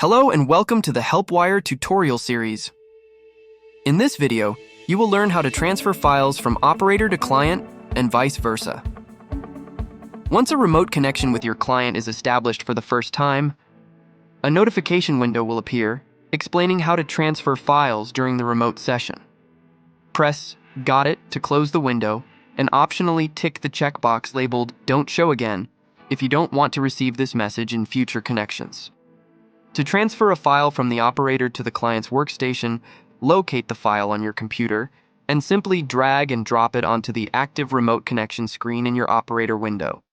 Hello and welcome to the HelpWire tutorial series. In this video, you will learn how to transfer files from operator to client and vice versa. Once a remote connection with your client is established for the first time, a notification window will appear explaining how to transfer files during the remote session. Press "Got it" to close the window and optionally tick the checkbox labeled "Don't Show Again" if you don't want to receive this message in future connections. To transfer a file from the operator to the client's workstation, locate the file on your computer and simply drag and drop it onto the active remote connection screen in your operator window.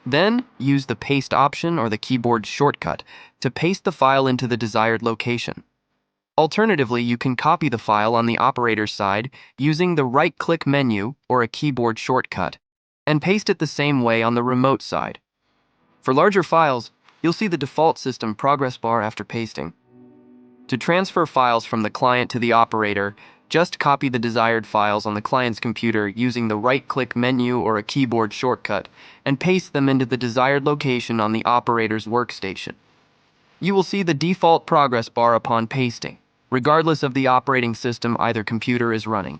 Then, use the paste option or the keyboard shortcut to paste the file into the desired location. Alternatively, you can copy the file on the operator's side using the right-click menu or a keyboard shortcut and paste it the same way on the remote side. For larger files, you'll see the default system progress bar after pasting. To transfer files from the client to the operator, just copy the desired files on the client's computer using the right-click menu or a keyboard shortcut and paste them into the desired location on the operator's workstation. You will see the default progress bar upon pasting, regardless of the operating system either computer is running.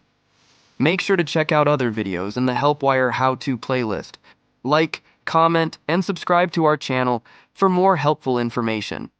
Make sure to check out other videos in the HelpWire how-to playlist. Like, comment, and subscribe to our channel for more helpful information.